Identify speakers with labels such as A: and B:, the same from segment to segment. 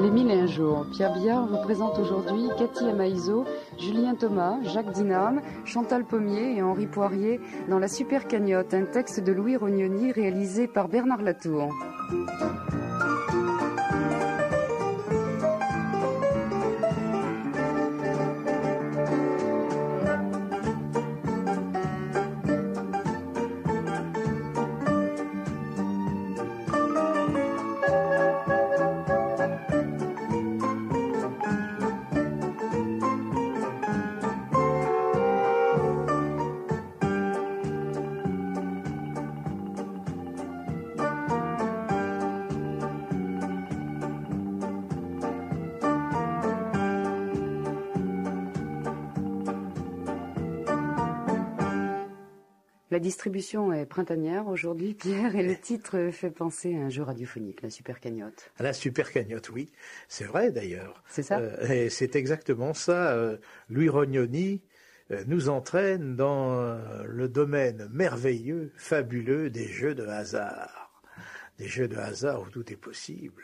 A: Les 1001 jours. Pierre Billard vous présente aujourd'hui Cathy Amaïzo, Julien Thomas, Jacques Dinam, Chantal Pommier et Henri Poirier dans La Super Cagnotte, un texte de Louis Rognoni réalisé par Bernard Latour. La distribution est printanière aujourd'hui, Pierre, et le titre fait penser à un jeu radiophonique, La Super Cagnotte.
B: La Super Cagnotte, oui. C'est vrai d'ailleurs.
A: C'est ça
B: et c'est exactement ça. Louis Rognoni nous entraîne dans le domaine merveilleux, fabuleux des jeux de hasard. Des jeux de hasard où tout est possible.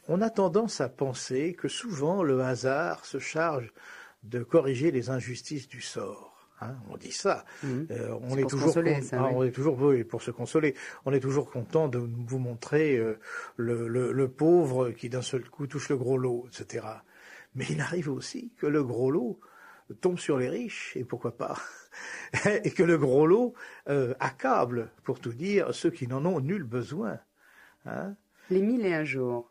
B: On a tendance à penser que souvent le hasard se charge de corriger les injustices du sort. On dit ça. On est toujours pour se consoler. On est toujours content de vous montrer le pauvre qui d'un seul coup touche le gros lot, etc. Mais il arrive aussi que le gros lot tombe sur les riches, et pourquoi pas, et que le gros lot accable, pour tout dire, ceux qui n'en ont nul besoin.
A: Les 1001 jours.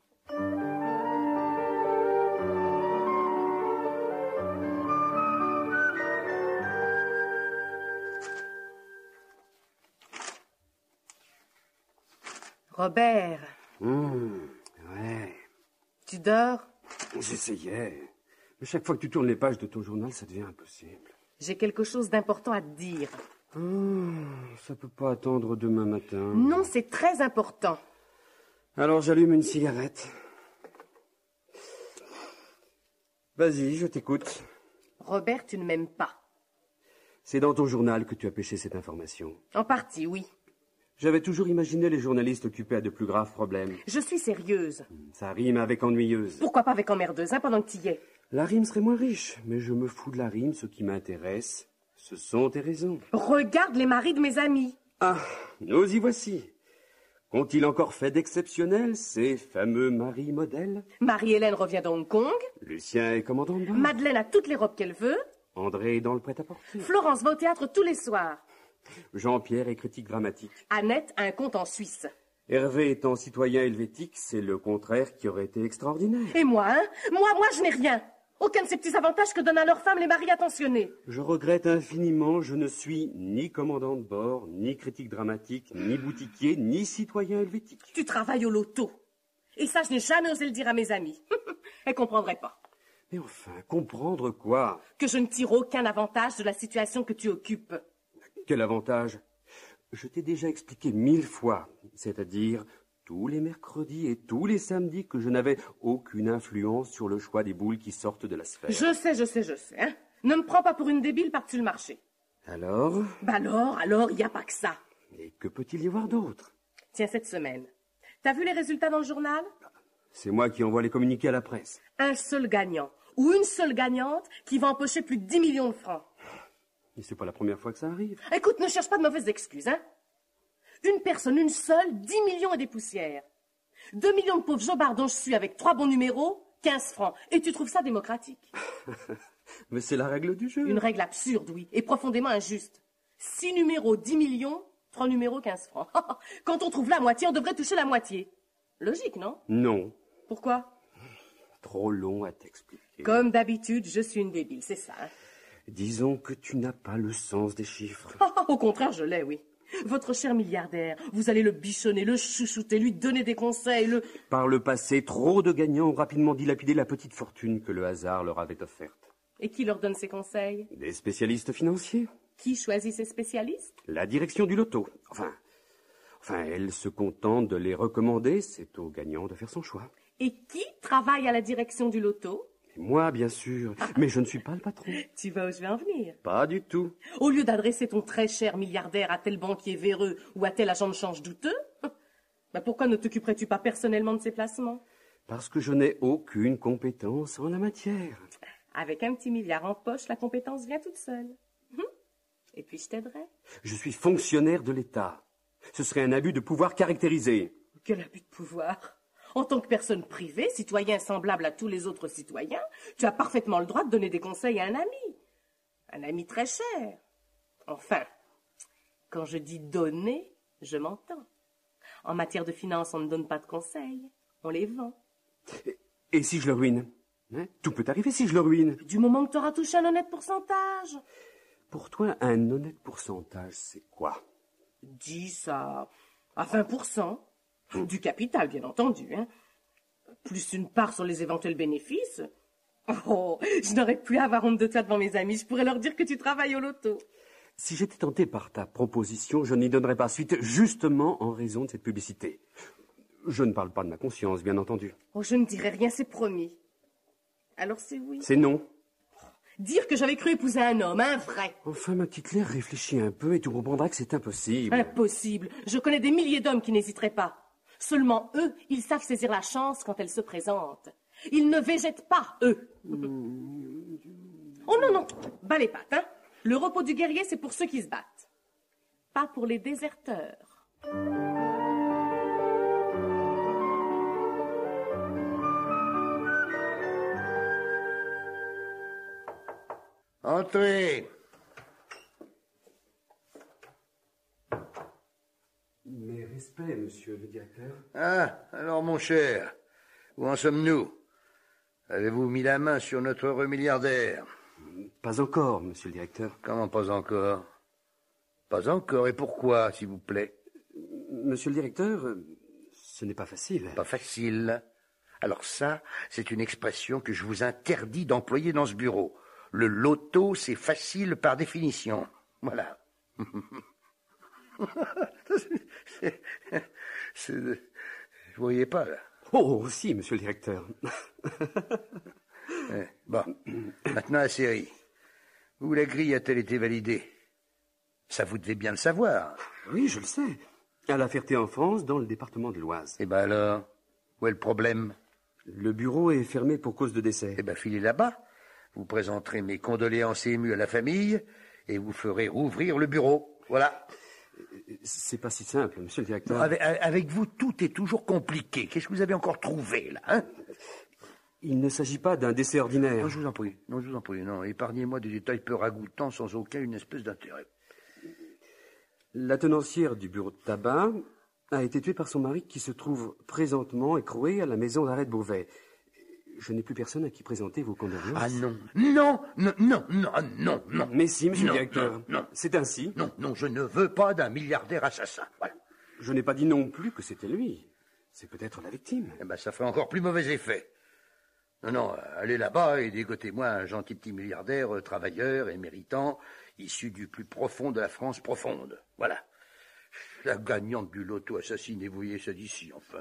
C: Robert.
D: Ouais.
C: Tu dors?
D: J'essayais. Mais chaque fois que tu tournes les pages de ton journal, ça devient impossible.
C: J'ai quelque chose d'important à te dire.
D: Ça peut pas attendre demain matin.
C: Non, c'est très important.
D: Alors j'allume une cigarette. Vas-y, je t'écoute.
C: Robert, tu ne m'aimes pas.
D: C'est dans ton journal que tu as pêché cette information.
C: En partie, oui.
D: J'avais toujours imaginé les journalistes occupés à de plus graves problèmes.
C: Je suis sérieuse.
D: Ça rime avec ennuyeuse.
C: Pourquoi pas avec emmerdeuse, pendant que tu y es?
D: La rime serait moins riche, mais je me fous de la rime. Ce qui m'intéresse, ce sont tes raisons.
C: Regarde les maris de mes amis.
D: Ah, nous y voici. Qu'ont-ils encore fait d'exceptionnel, ces fameux maris modèles?
C: Marie-Hélène revient de Hong Kong.
D: Lucien est commandant de bord.
C: Madeleine a toutes les robes qu'elle veut.
D: André est dans le prêt-à-porter.
C: Florence va au théâtre tous les soirs.
D: Jean-Pierre est critique dramatique.
C: Annette a un compte en Suisse.
D: Hervé étant citoyen helvétique, c'est le contraire qui aurait été extraordinaire.
C: Et moi, Moi, je n'ai rien. Aucun de ces petits avantages que donnent à leurs femmes les maris attentionnés.
D: Je regrette infiniment, je ne suis ni commandant de bord, ni critique dramatique, ni boutiquier, ni citoyen helvétique.
C: Tu travailles au loto. Et ça, je n'ai jamais osé le dire à mes amies. Elles comprendraient pas.
D: Mais enfin, comprendre quoi?
C: Que je ne tire aucun avantage de la situation que tu occupes.
D: Quel avantage? Je t'ai déjà expliqué 1000 fois, c'est-à-dire tous les mercredis et tous les samedis que je n'avais aucune influence sur le choix des boules qui sortent de la sphère.
C: Je sais. Ne me prends pas pour une débile par-dessus le marché.
D: Alors?
C: Alors, il n'y a pas que ça.
D: Et que peut-il y avoir d'autre?
C: Tiens, cette semaine. T'as vu les résultats dans le journal?
D: C'est moi qui envoie les communiqués à la presse.
C: Un seul gagnant, ou une seule gagnante, qui va empocher plus de 10 millions de francs.
D: Et c'est pas la première fois que ça arrive.
C: Écoute, ne cherche pas de mauvaises excuses, Une personne, une seule, 10 millions et des poussières. 2 millions de pauvres jobards dont je suis avec 3 bons numéros, 15 francs. Et tu trouves ça démocratique?
D: Mais c'est la règle du jeu.
C: Une règle absurde, oui, et profondément injuste. 6 numéros, 10 millions, 3 numéros, 15 francs. Quand on trouve la moitié, on devrait toucher la moitié. Logique, non?
D: Non.
C: Pourquoi?
D: Trop long à t'expliquer.
C: Comme d'habitude, je suis une débile, c'est ça.
D: Disons que tu n'as pas le sens des chiffres.
C: Au contraire, je l'ai, oui. Votre cher milliardaire, vous allez le bichonner, le chouchouter, lui donner des conseils,
D: Par le passé, trop de gagnants ont rapidement dilapidé la petite fortune que le hasard leur avait offerte.
C: Et qui leur donne ces conseils?
D: Des spécialistes financiers.
C: Qui choisit ces spécialistes?
D: La direction du loto. Enfin, elle se contente de les recommander, c'est au gagnant de faire son choix.
C: Et qui travaille à la direction du loto?
D: Moi, bien sûr, mais je ne suis pas le patron.
C: Tu vois où je vais en venir?
D: Pas du tout.
C: Au lieu d'adresser ton très cher milliardaire à tel banquier véreux ou à tel agent de change douteux, Ben pourquoi ne t'occuperais-tu pas personnellement de ces placements?
D: Parce que je n'ai aucune compétence en la matière.
C: Avec un petit milliard en poche, la compétence vient toute seule. Et puis je t'aiderai.
D: Je suis fonctionnaire de l'État. Ce serait un abus de pouvoir caractérisé.
C: Quel abus de pouvoir? En tant que personne privée, citoyen semblable à tous les autres citoyens, tu as parfaitement le droit de donner des conseils à un ami. Un ami très cher. Enfin, quand je dis donner, je m'entends. En matière de finances, on ne donne pas de conseils, on les vend.
D: Et si je le ruine? Tout peut arriver si je le ruine.
C: Du moment que tu auras touché un honnête pourcentage.
D: Pour toi, un honnête pourcentage, c'est quoi?
C: 10 à 20%. Du capital, bien entendu. Plus une part sur les éventuels bénéfices. Oh, je n'aurais plus à avoir honte de toi devant mes amis. Je pourrais leur dire que tu travailles au loto.
D: Si j'étais tenté par ta proposition, je n'y donnerais pas suite, justement en raison de cette publicité. Je ne parle pas de ma conscience, bien entendu.
C: Oh, je ne dirai rien, c'est promis. Alors c'est oui.
D: C'est non.
C: Dire que j'avais cru épouser un homme, un vrai.
D: Enfin, ma petite Claire, réfléchis un peu et tu comprendras que c'est impossible.
C: Impossible. Je connais des milliers d'hommes qui n'hésiteraient pas. Seulement eux, ils savent saisir la chance quand elle se présente. Ils ne végètent pas, eux. Oh non, non, bas les pattes, Le repos du guerrier, c'est pour ceux qui se battent. Pas pour les déserteurs.
E: Entrez.
D: Mes respects, monsieur le directeur.
E: Ah, alors mon cher, où en sommes-nous? Avez-vous mis la main sur notre heureux milliardaire?
D: Pas encore, monsieur le directeur.
E: Comment pas encore? Pas encore, et pourquoi, s'il vous plaît?
D: Monsieur le directeur, ce n'est pas facile.
E: Pas facile. Alors ça, c'est une expression que je vous interdis d'employer dans ce bureau. Le loto, c'est facile par définition. Voilà. Vous voyez pas, là?
D: Oh, si, monsieur le directeur.
E: Bon, maintenant la série. Où la grille a-t-elle été validée? Ça, vous devez bien le savoir.
D: Oui, je le sais. À La Ferté-en-France, dans le département de l'Oise.
E: Eh ben alors, où est le problème?
D: Le bureau est fermé pour cause de décès.
E: Eh ben, filez là-bas. Vous présenterez mes condoléances émues à la famille et vous ferez rouvrir le bureau. Voilà.
D: C'est pas si simple, monsieur le directeur.
E: Non, avec vous, tout est toujours compliqué. Qu'est-ce que vous avez encore trouvé, là,
D: Il ne s'agit pas d'un décès ordinaire.
E: Non, je vous en prie. Non, épargnez-moi des détails peu ragoûtants sans aucune espèce d'intérêt.
D: La tenancière du bureau de tabac a été tuée par son mari qui se trouve présentement écroué à la maison d'arrêt de Beauvais. Je n'ai plus personne à qui présenter vos condoléances.
E: Ah non. Non.
D: Mais si, monsieur le directeur.
E: Non.
D: C'est ainsi.
E: Non, je ne veux pas d'un milliardaire assassin. Voilà.
D: Je n'ai pas dit non plus que c'était lui. C'est peut-être la victime.
E: Eh ben, ça ferait encore plus mauvais effet. Non, allez là-bas et dégotez-moi un gentil petit milliardaire, travailleur et méritant, issu du plus profond de la France profonde. Voilà. La gagnante du loto assassine, et vous voyez ça d'ici, enfin.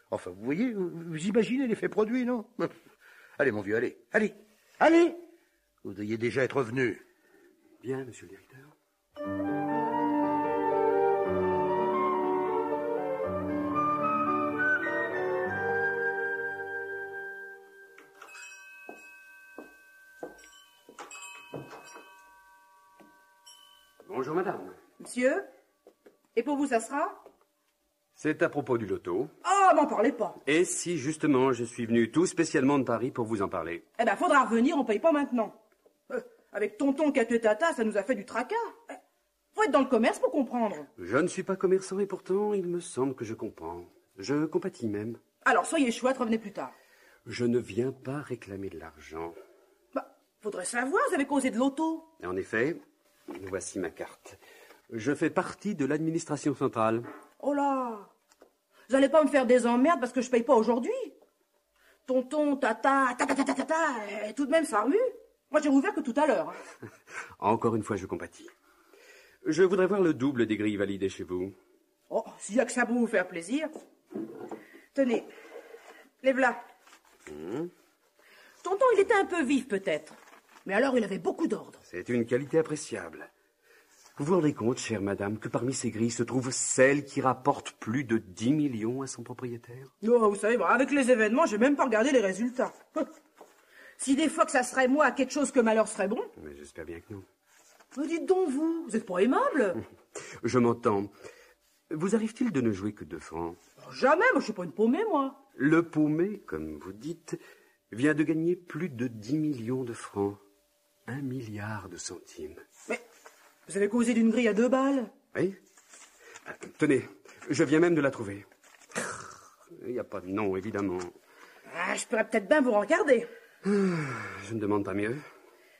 E: Enfin, vous voyez, vous imaginez l'effet produit, non? Allez, mon vieux, allez. Vous devriez déjà être venu.
D: Bien, monsieur le directeur. Bonjour, madame.
F: Monsieur? Et pour vous, ça sera?
D: C'est à propos du loto.
F: Ah, m'en parlez pas.
D: Et si, justement, je suis venu tout spécialement de Paris pour vous en parler.
F: Eh ben, faudra revenir, on paye pas maintenant. Avec tonton Cateux-Tata, ça nous a fait du tracas. Faut être dans le commerce pour comprendre.
D: Je ne suis pas commerçant et pourtant, il me semble que je comprends. Je compatis même.
F: Alors, soyez chouette, revenez plus tard.
D: Je ne viens pas réclamer de l'argent.
F: Faudrait savoir, vous avez causé de l'auto.
D: En effet, voici ma carte. Je fais partie de l'administration centrale.
F: Oh là! Vous allez pas me faire des emmerdes parce que je paye pas aujourd'hui? Tonton, tata, tout de même ça remue. Moi j'ai ouvert que tout à l'heure.
D: Encore une fois, je compatis. Je voudrais voir le double des grilles validées chez vous.
F: Oh, s'il y a que ça pour vous faire plaisir. Tenez, les v'là. Tonton, il était un peu vif peut-être. Mais alors il avait beaucoup d'ordre.
D: C'est une qualité appréciable. Vous vous rendez compte, chère madame, que parmi ces grilles se trouve celle qui rapporte plus de 10 millions à son propriétaire?
F: Oh, vous savez, avec les événements, j'ai même pas regardé les résultats. Si des fois que ça serait moi, quelque chose que malheur serait bon.
D: Mais j'espère bien que non.
F: Mais dites donc, vous êtes pas aimable.
D: Je m'entends. Vous arrive-t-il de ne jouer que 2 francs?
F: Jamais, moi je suis pas une paumée, moi.
D: Le paumé, comme vous dites, vient de gagner plus de 10 millions de francs. 1 milliard de centimes.
F: Mais vous avez causé d'une grille à 2 balles?
D: Oui. Tenez, je viens même de la trouver. Il n'y a pas de nom, évidemment.
F: Ah, je pourrais peut-être bien vous regarder.
D: Je ne demande pas mieux.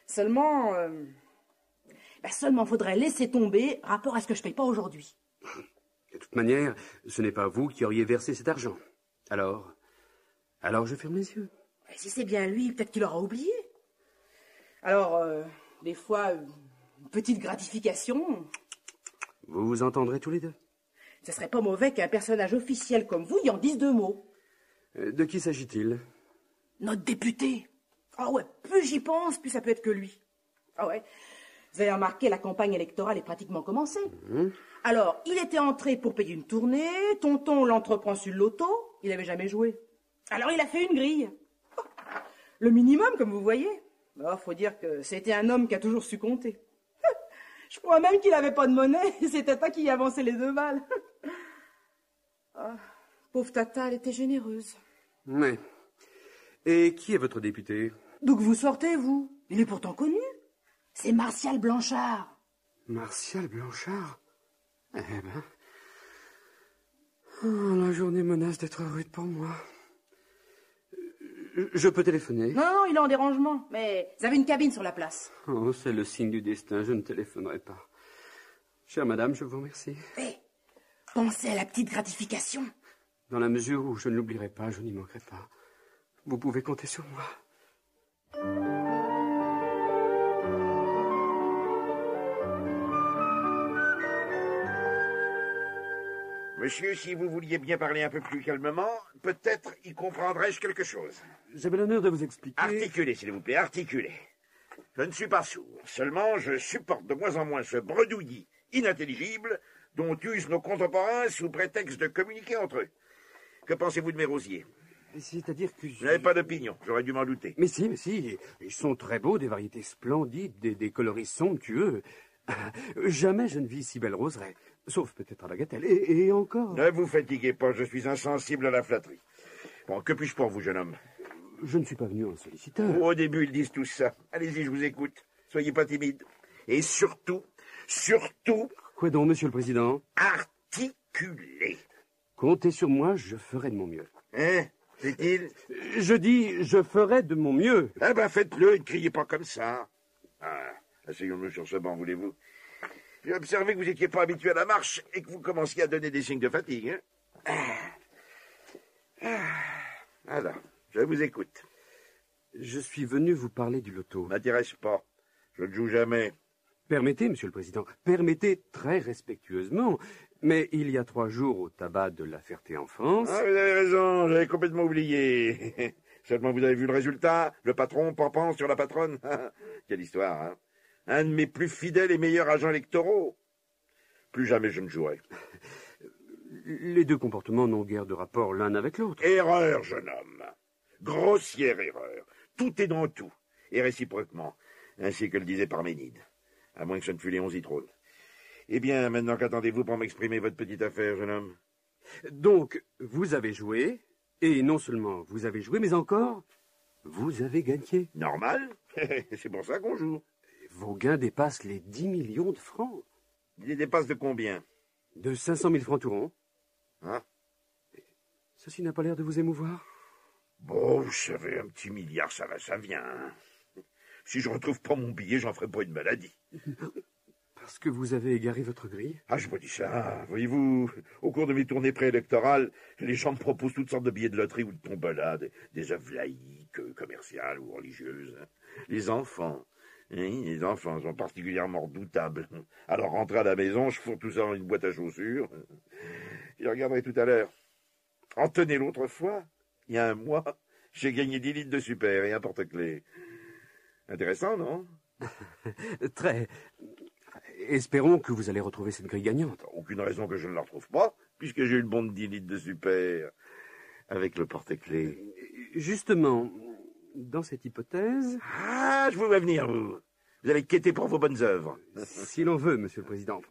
F: Seulement... seulement faudrait laisser tomber rapport à ce que je paye pas aujourd'hui.
D: De toute manière, ce n'est pas vous qui auriez versé cet argent. Alors je ferme les yeux.
F: Et si c'est bien lui, peut-être qu'il aura oublié. Alors, des fois, une petite gratification...
D: Vous vous entendrez tous les deux.
F: Ce serait pas mauvais qu'un personnage officiel comme vous y en dise 2 mots.
D: De qui s'agit-il?
F: Notre député. Ah ouais, plus j'y pense, plus ça peut être que lui. Ah ouais. Vous avez remarqué, la campagne électorale est pratiquement commencée. Alors, il était entré pour payer une tournée, tonton l'entreprend sur le loto, il n'avait jamais joué. Alors il a fait une grille. Le minimum, comme vous voyez. Alors, faut dire que c'était un homme qui a toujours su compter. Je crois même qu'il n'avait pas de monnaie, c'est Tata qui y avançait les 2 balles. Pauvre Tata, elle était généreuse.
D: Oui. Et qui est votre député?
F: D'où que vous sortez, vous? Il est pourtant connu. C'est Martial Blanchard.
D: Martial Blanchard? Eh ben... la journée menace d'être rude pour moi. Je peux téléphoner?
F: Non, il est en dérangement. Mais vous avez une cabine sur la place.
D: Oh, c'est le signe du destin, je ne téléphonerai pas. Chère madame, je vous remercie.
F: Pensez à la petite gratification.
D: Dans la mesure où je ne l'oublierai pas, je n'y manquerai pas. Vous pouvez compter sur moi.
G: Monsieur, si vous vouliez bien parler un peu plus calmement, peut-être y comprendrais-je quelque chose.
D: J'avais l'honneur de vous expliquer...
G: Articulez, s'il vous plaît, articulez. Je ne suis pas sourd, seulement je supporte de moins en moins ce bredouillis inintelligible dont usent nos contemporains sous prétexte de communiquer entre eux. Que pensez-vous de mes rosiers?
D: C'est-à-dire que...
G: Je n'avais pas d'opinion, j'aurais dû m'en douter.
D: Mais si, ils sont très beaux, des variétés splendides, des coloris somptueux. Jamais je ne vis si belle roseraie, sauf peut-être à Bagatelle, et encore...
G: Ne vous fatiguez pas, je suis insensible à la flatterie. Bon, que puis-je pour vous, jeune homme?
D: Je ne suis pas venu en solliciteur.
G: Au début, ils disent tout ça. Allez-y, je vous écoute. Soyez pas timide. Et surtout...
D: Quoi donc, monsieur le président?
G: Articulez.
D: Comptez sur moi, je ferai de mon mieux.
G: Hein? Fait-il?
D: Je dis, je ferai de mon mieux.
G: Eh ben, faites-le et ne criez pas comme ça. Asseyons-nous sur ce banc, voulez-vous? J'ai observé que vous n'étiez pas habitué à la marche et que vous commenciez à donner des signes de fatigue, hein? Alors, je vous écoute.
D: Je suis venu vous parler du loto.
G: M'intéresse pas. Je ne joue jamais.
D: Permettez, monsieur le président, permettez très respectueusement, mais il y a 3 jours au tabac de La Ferté-Enfance...
G: Ah, vous avez raison, j'avais complètement oublié. Seulement, vous avez vu le résultat? Le patron pampant sur la patronne? Quelle histoire, hein? Un de mes plus fidèles et meilleurs agents électoraux. Plus jamais je ne jouerai.
D: Les 2 comportements n'ont guère de rapport l'un avec l'autre.
G: Erreur, jeune homme. Grossière erreur. Tout est dans tout. Et réciproquement. Ainsi que le disait Parménide. À moins que ce ne fût Léon Zitrone. Eh bien, maintenant, qu'attendez-vous pour m'exprimer votre petite affaire, jeune homme?
D: Donc, vous avez joué, et non seulement vous avez joué, mais encore, vous avez gagné.
G: Normal. C'est pour ça qu'on joue.
D: Vos gains dépassent les 10 millions de francs.
G: Ils les dépassent de combien?
D: De 500 000 francs tout rond.
G: Hein?
D: Ceci n'a pas l'air de vous émouvoir?
G: Bon, vous savez, un petit milliard, ça va, ça vient. Hein. Si je retrouve pas mon billet, j'en ferai pas une maladie.
D: Parce que vous avez égaré votre grille?
G: Ah, je vous dis ça. Voyez-vous, au cours de mes tournées préélectorales, les gens me proposent toutes sortes de billets de loterie ou de tombola, des œuvres laïques, commerciales ou religieuses. Les enfants... Oui, les enfants sont particulièrement redoutables. Alors, rentrez à la maison, je fourre tout ça dans une boîte à chaussures. J'y regarderai tout à l'heure. En tenez, l'autre fois, il y a un mois, j'ai gagné 10 litres de super et un porte-clés. Intéressant, non?
D: Très. Espérons que vous allez retrouver cette grille gagnante.
G: Aucune raison que je ne la retrouve pas, puisque j'ai une bonne 10 litres de super avec le porte-clés.
D: Justement, dans cette hypothèse...
G: Ah, je vous vois venir, vous. Vous allez quêter pour vos bonnes œuvres.
D: Si l'on veut, Monsieur le Président.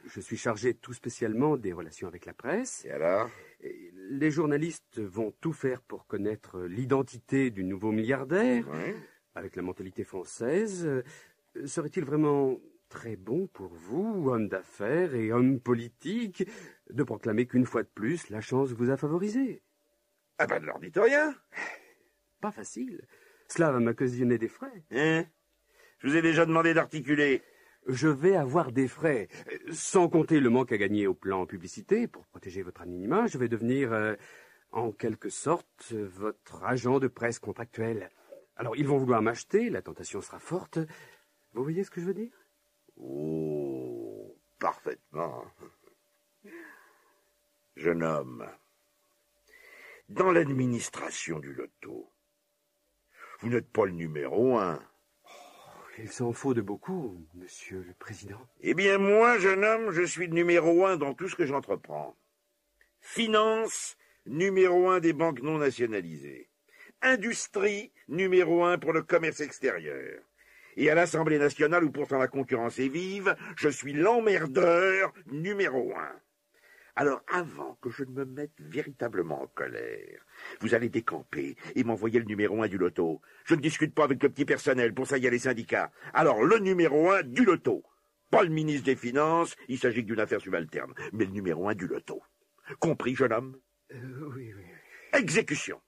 D: Je suis chargé tout spécialement des relations avec la presse.
G: Et alors?
D: Les journalistes vont tout faire pour connaître l'identité du nouveau milliardaire.
G: Oui.
D: Avec la mentalité française, serait-il vraiment très bon pour vous, homme d'affaires et homme politique, de proclamer qu'une fois de plus, la chance vous a favorisé?
G: Ah ben, ne leur dites rien.
D: Pas facile. Cela va m'occasionner des frais.
G: Hein? Je vous ai déjà demandé d'articuler.
D: Je vais avoir des frais. Sans compter le manque à gagner au plan publicité, pour protéger votre anonymat, je vais devenir, en quelque sorte, votre agent de presse contractuel. Alors, ils vont vouloir m'acheter, la tentation sera forte. Vous voyez ce que je veux dire?
G: Oh, parfaitement. Jeune homme, dans l'administration du loto, vous n'êtes pas le numéro 1.
D: Il s'en faut de beaucoup, Monsieur le Président.
G: Eh bien, moi, jeune homme, je suis le numéro 1 dans tout ce que j'entreprends. Finance, numéro 1 des banques non nationalisées. Industrie, numéro 1 pour le commerce extérieur. Et à l'Assemblée nationale, où pourtant la concurrence est vive, je suis l'emmerdeur numéro 1. Alors, avant que je ne me mette véritablement en colère, vous allez décamper et m'envoyer le numéro 1 du loto. Je ne discute pas avec le petit personnel, pour ça il y a les syndicats. Alors, le numéro 1 du loto. Pas le ministre des Finances, il s'agit d'une affaire subalterne, mais le numéro 1 du loto. Compris, jeune homme?
D: Oui.
G: Exécution.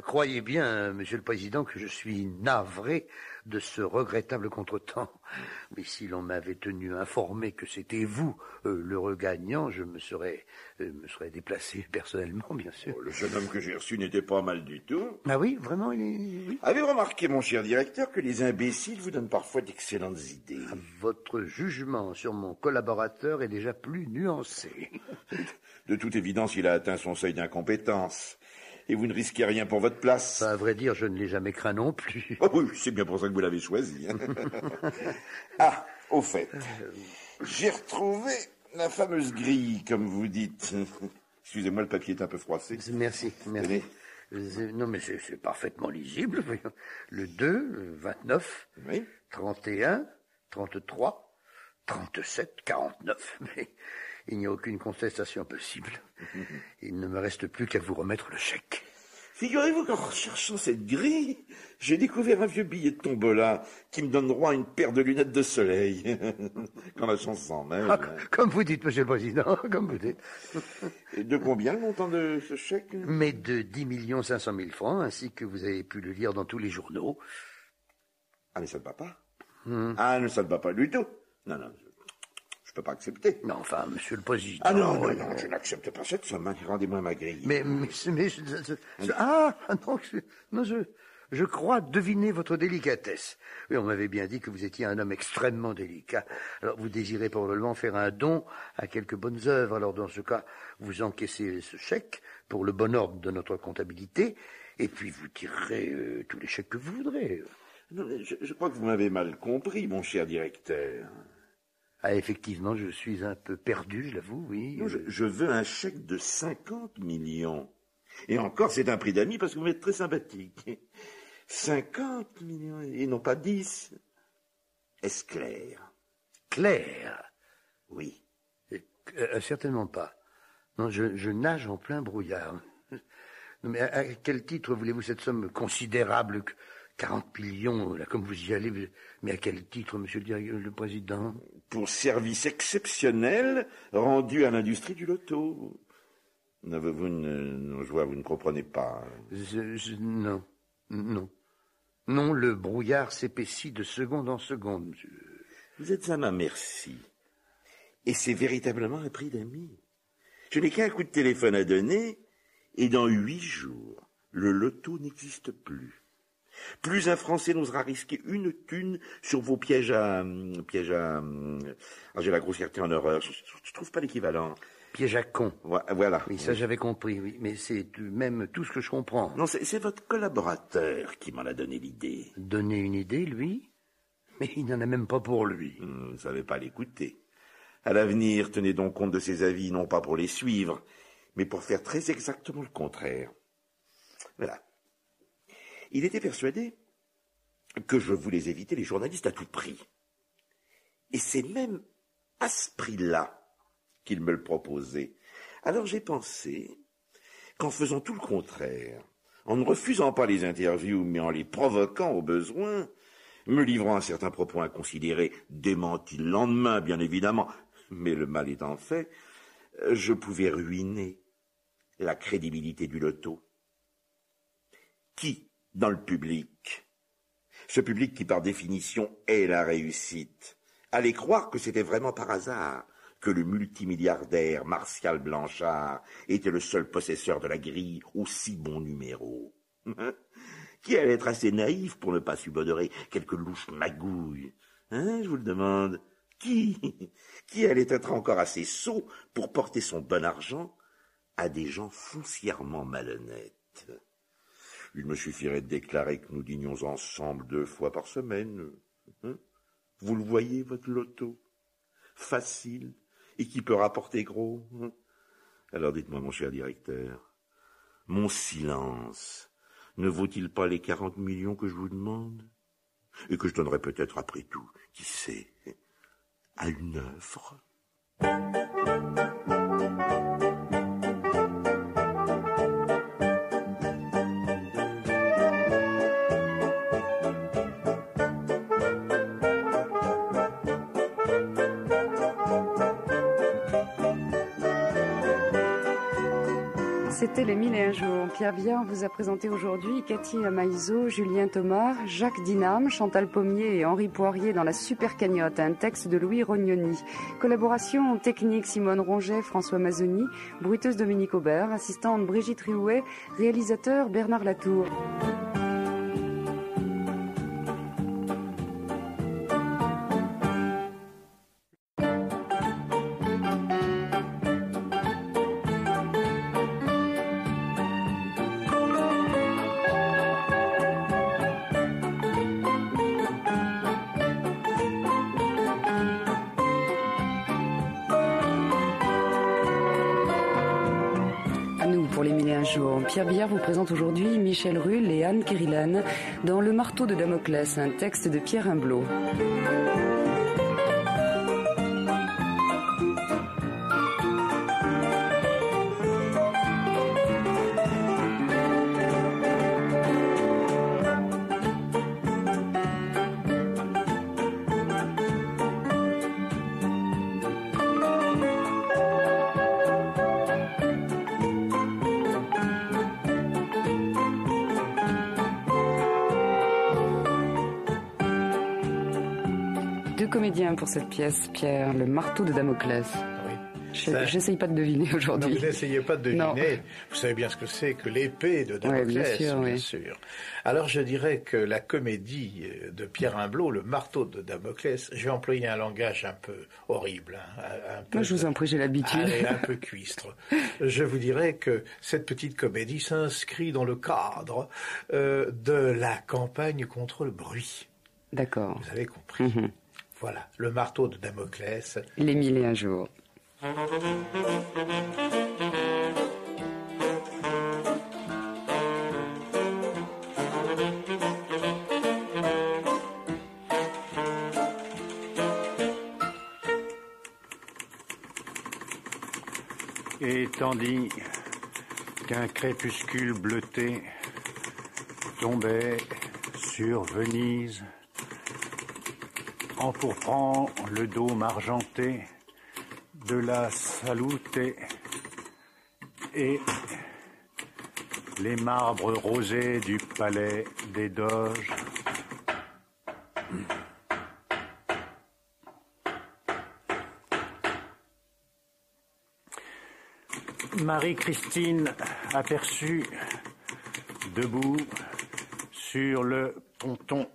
E: Croyez bien, Monsieur le Président, que je suis navré de ce regrettable contretemps. Mais si l'on m'avait tenu informé que c'était vous, l'heureux gagnant, je me serais déplacé personnellement, bien sûr.
G: Le jeune homme que j'ai reçu n'était pas mal du tout.
E: Ah oui, vraiment, oui.
G: Avez-vous remarqué, mon cher directeur, que les imbéciles vous donnent parfois d'excellentes idées?
E: Votre jugement sur mon collaborateur est déjà plus nuancé.
G: De toute évidence, il a atteint son seuil d'incompétence. Et vous ne risquez rien pour votre place.
E: À vrai dire, je ne l'ai jamais craint non plus.
G: Oh oui, c'est bien pour ça que vous l'avez choisi. Ah, au fait, j'ai retrouvé la fameuse grille, comme vous dites. Excusez-moi, le papier est un peu froissé.
E: Merci. Non, mais c'est parfaitement lisible. Voyons. Le 2, le 29,
G: oui.
E: 31, 33, 37, 49. Mais il n'y a aucune contestation possible. Il ne me reste plus qu'à vous remettre le chèque.
G: Figurez-vous qu'en recherchant cette grille, j'ai découvert un vieux billet de tombola qui me donne droit à une paire de lunettes de soleil. Quand la chance s'en mêle.
E: Ah, comme vous dites, Monsieur le Président, comme vous dites.
G: Et de combien le montant de ce chèque?
E: Mais de 10 500 000 francs, ainsi que vous avez pu le lire dans tous les journaux.
G: Ah, mais ça ne va pas. Ah, ça ne va pas du tout. Non, je peux pas accepter.
E: Non, enfin, Monsieur le Président...
G: Ah non, je n'accepte pas cette somme. Rendez-moi ma grille.
E: Je crois deviner votre délicatesse. Oui, on m'avait bien dit que vous étiez un homme extrêmement délicat. Alors, vous désirez probablement faire un don à quelques bonnes œuvres. Alors, dans ce cas, vous encaissez ce chèque pour le bon ordre de notre comptabilité, et puis vous tirerez tous les chèques que vous voudrez.
G: Non, je crois que vous m'avez mal compris, mon cher directeur.
E: Ah, effectivement, je suis un peu perdu, je l'avoue, oui.
G: Non, je veux un chèque de 50 millions. Et encore, c'est un prix d'amis parce que vous êtes très sympathique. 50 millions et non pas 10. Est-ce clair?
E: Clair?
G: Oui.
E: Certainement pas. Non, je nage en plein brouillard. Non, mais à quel titre voulez-vous cette somme considérable? 40 millions, là, comme vous y allez, mais à quel titre, Monsieur le Président?
G: Pour service exceptionnel rendu à l'industrie du loto. Je vois, vous ne comprenez pas.
E: Non. Non, le brouillard s'épaissit de seconde en seconde, monsieur.
G: Vous êtes à ma merci. Et c'est véritablement un prix d'amis. Je n'ai qu'un coup de téléphone à donner, et dans 8 jours, le loto n'existe plus. Plus un Français n'osera risquer une thune sur vos pièges à... j'ai la grossièreté en horreur. Je trouve pas l'équivalent.
E: piège à con.
G: Voilà.
E: Oui, ça j'avais compris, oui. Mais c'est même tout ce que je comprends.
G: Non, c'est votre collaborateur qui m'en a donné l'idée.
E: Donner une idée, lui? Mais il n'en a même pas pour lui.
G: Vous ne savez pas l'écouter. À l'avenir, tenez donc compte de ses avis, non pas pour les suivre, mais pour faire très exactement le contraire. Voilà. Il était persuadé que je voulais éviter les journalistes à tout prix. Et c'est même à ce prix-là qu'il me le proposait. Alors j'ai pensé qu'en faisant tout le contraire, en ne refusant pas les interviews, mais en les provoquant au besoin, me livrant à certains propos inconsidérés, démentis le lendemain, bien évidemment, mais le mal étant fait, je pouvais ruiner la crédibilité du loto. Qui, dans le public, ce public qui par définition est la réussite, allait croire que c'était vraiment par hasard que le multimilliardaire Martial Blanchard était le seul possesseur de la grille aux 6 bons numéros? Qui allait être assez naïf pour ne pas subodorer quelques louches magouilles? Je vous le demande. Qui allait être encore assez sot pour porter son bon argent à des gens foncièrement malhonnêtes? Il me suffirait de déclarer que nous dînions ensemble 2 fois par semaine. Vous le voyez, votre loto? Facile, et qui peut rapporter gros. Alors dites-moi, mon cher directeur, mon silence ne vaut-il pas les 40 millions que je vous demande? Et que je donnerai peut-être après tout, qui sait, à une œuvre?
A: C'était les 1001 jours. Pierre Viard vous a présenté aujourd'hui Cathy Amaïzo, Julien Thomas, Jacques Dinam, Chantal Pommier et Henri Poirier dans La Super Cagnotte, un texte de Louis Rognoni. Collaboration technique Simone Ronget, François Mazzoni, bruiteuse Dominique Aubert, assistante Brigitte Riouet, réalisateur Bernard Latour. Pierre Viard vous présente aujourd'hui Michel Rull et Anne Kérilan dans Le Marteau de Damoclès, un texte de Pierre Humblot. Comédien pour cette pièce, Pierre, Le Marteau de Damoclès. Oui. J'essaye pas de deviner aujourd'hui.
B: Non, vous n'essayez pas de deviner. Non. Vous savez bien ce que c'est que l'épée de Damoclès, bien sûr. Alors je dirais que la comédie de Pierre Humblot, Le Marteau de Damoclès, je vais employer un langage un peu horrible. Un peu,
A: moi, je vous en prie, j'ai l'habitude.
B: Un peu cuistre. Je vous dirais que cette petite comédie s'inscrit dans le cadre de la campagne contre le bruit.
A: D'accord.
B: Vous avez compris. Mm-hmm. Voilà, Le Marteau de Damoclès.
A: Les 1001 jours.
H: Et tandis qu'un crépuscule bleuté tombait sur Venise, empourprant le dôme argenté de la Salute et les marbres rosés du palais des Doges. Marie-Christine aperçut, debout sur le ponton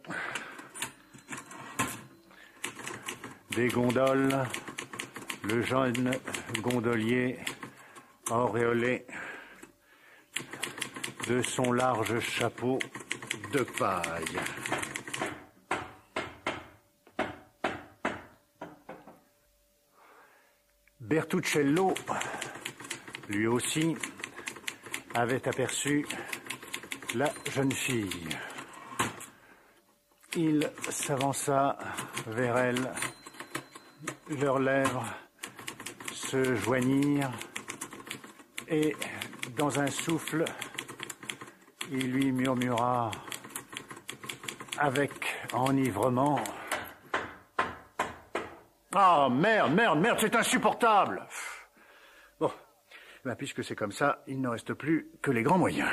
H: des gondoles, le jeune gondolier auréolé de son large chapeau de paille. Bertuccello, lui aussi, avait aperçu la jeune fille. Il s'avança vers elle, leurs lèvres se joignirent et, dans un souffle, il lui murmura avec enivrement: « Ah, merde, c'est insupportable !» Bon, ben, puisque c'est comme ça, il ne reste plus que les grands moyens.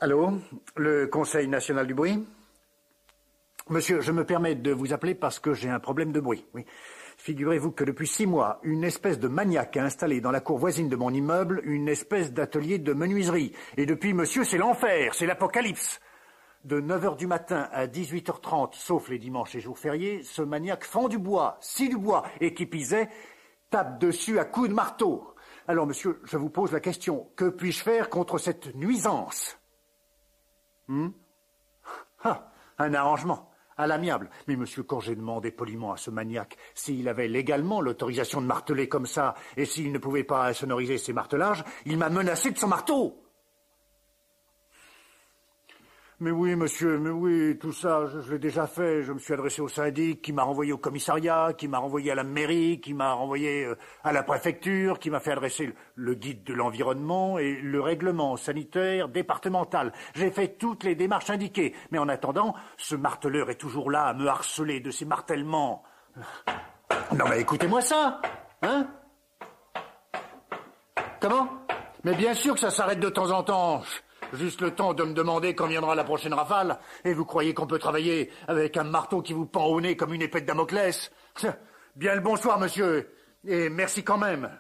H: Allô, le Conseil national du bruit? Monsieur, je me permets de vous appeler parce que j'ai un problème de bruit. Oui. Figurez-vous que depuis 6 mois, une espèce de maniaque a installé dans la cour voisine de mon immeuble une espèce d'atelier de menuiserie. Et depuis, monsieur, c'est l'enfer, c'est l'apocalypse. De 9h du matin à 18h30, sauf les dimanches et jours fériés, ce maniaque fend du bois, scie du bois, et qui pisait, tape dessus à coups de marteau. Alors, monsieur, je vous pose la question, que puis-je faire contre cette nuisance? Un arrangement, à l'amiable. Mais monsieur, quand j'ai demandé poliment à ce maniaque s'il avait légalement l'autorisation de marteler comme ça, et s'il ne pouvait pas insonoriser ses martelages, il m'a menacé de son marteau. Mais oui, monsieur, mais oui, tout ça, je l'ai déjà fait. Je me suis adressé au syndic, qui m'a renvoyé au commissariat, qui m'a renvoyé à la mairie, qui m'a renvoyé à la préfecture, qui m'a fait adresser le guide de l'environnement et le règlement sanitaire départemental. J'ai fait toutes les démarches indiquées. Mais en attendant, ce marteleur est toujours là à me harceler de ses martèlements. Non mais écoutez-moi ça, hein? Comment? Mais bien sûr que ça s'arrête de temps en temps. Juste le temps de me demander quand viendra la prochaine rafale. Et vous croyez qu'on peut travailler avec un marteau qui vous pend au nez comme une épée de Damoclès? Bien le bonsoir, monsieur. Et merci quand même.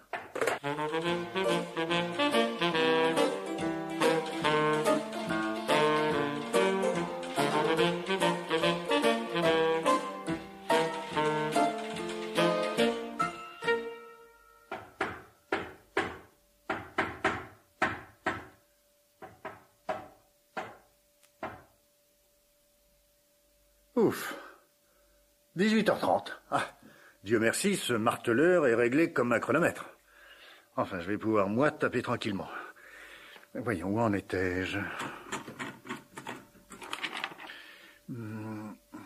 H: Ouf. 18h30. Ah, Dieu merci, ce marteleur est réglé comme un chronomètre. Enfin, je vais pouvoir, moi, taper tranquillement. Voyons, où en étais-je?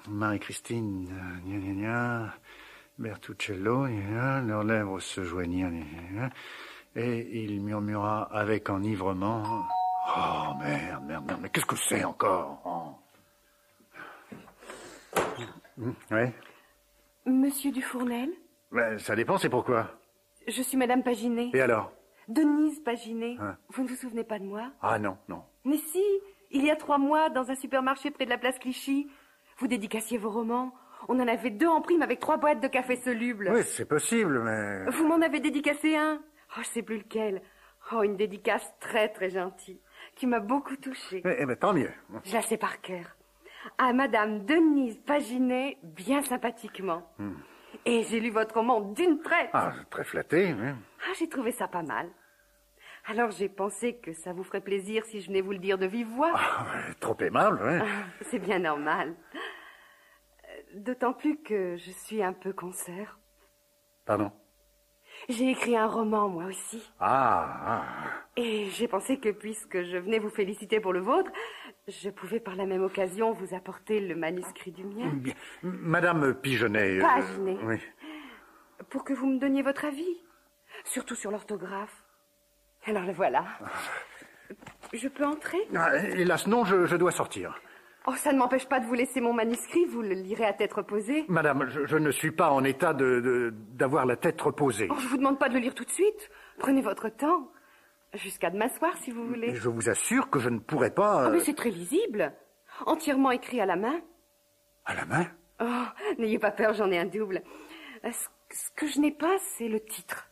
H: Marie-Christine, gna gna gna, Bertuccello, gna gna, leurs lèvres se joignirent, gna gna gna, et il murmura avec enivrement: « Oh, merde, mais qu'est-ce que c'est encore? Oh. » Oui.
I: Monsieur Dufournel?
H: Ben, ça dépend, c'est pourquoi?
I: Je suis Madame Paginet.
H: Et alors?
I: Denise Paginet.
H: Hein?
I: Vous ne vous souvenez pas de moi?
H: Ah non.
I: Mais si, il y a 3 mois, dans un supermarché près de la place Clichy, vous dédicaciez vos romans. On en avait 2 en prime avec 3 boîtes de café soluble.
H: Oui, c'est possible, mais...
I: Vous m'en avez dédicacé un? Oh, je sais plus lequel. Oh, une dédicace très très gentille, qui m'a beaucoup touchée.
H: Eh ben, tant mieux.
I: Je la sais par cœur. À Madame Denise Paginet, bien sympathiquement. Et j'ai lu votre roman d'une traite.
H: Ah, très flatté, oui.
I: Ah, j'ai trouvé ça pas mal. Alors j'ai pensé que ça vous ferait plaisir si je venais vous le dire de vive voix.
H: Ah, trop aimable, oui.
I: C'est bien normal. D'autant plus que je suis un peu consoeur.
H: Pardon?
I: J'ai écrit un roman, moi aussi.
H: Ah.
I: Et j'ai pensé que puisque je venais vous féliciter pour le vôtre, je pouvais par la même occasion vous apporter le manuscrit du mien.
H: Bien. Madame Pigeonnet...
I: Paginet.
H: Oui.
I: Pour que vous me donniez votre avis. Surtout sur l'orthographe. Alors le voilà. Je peux entrer?
H: Ah, hélas, non, je dois sortir.
I: Oh, ça ne m'empêche pas de vous laisser mon manuscrit, vous le lirez à tête reposée.
H: Madame, je ne suis pas en état d'avoir la tête reposée.
I: Oh, je vous demande pas de le lire tout de suite. Prenez votre temps. Jusqu'à demain soir, si vous voulez.
H: Et je vous assure que je ne pourrai pas...
I: Oh, mais c'est très lisible. Entièrement écrit à la main.
H: À la main?
I: Oh, n'ayez pas peur, j'en ai un double. Ce que je n'ai pas, c'est le titre.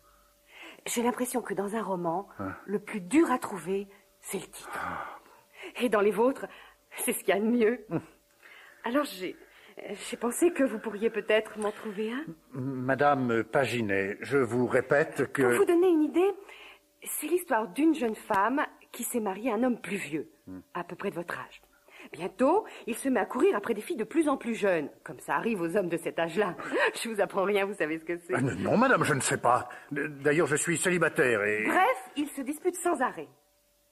I: J'ai l'impression que dans un roman, le plus dur à trouver, c'est le titre. Et dans les vôtres, c'est ce qu'il y a de mieux. Alors j'ai pensé que vous pourriez peut-être m'en trouver un.
H: Madame Paginet, je vous répète que...
I: Pour vous donner une idée, c'est l'histoire d'une jeune femme qui s'est mariée à un homme plus vieux, à peu près de votre âge. Bientôt, il se met à courir après des filles de plus en plus jeunes, comme ça arrive aux hommes de cet âge-là. Je vous apprends rien, vous savez ce que c'est.
H: Non, madame, je ne sais pas. D'ailleurs, je suis célibataire et...
I: Bref, ils se disputent sans arrêt.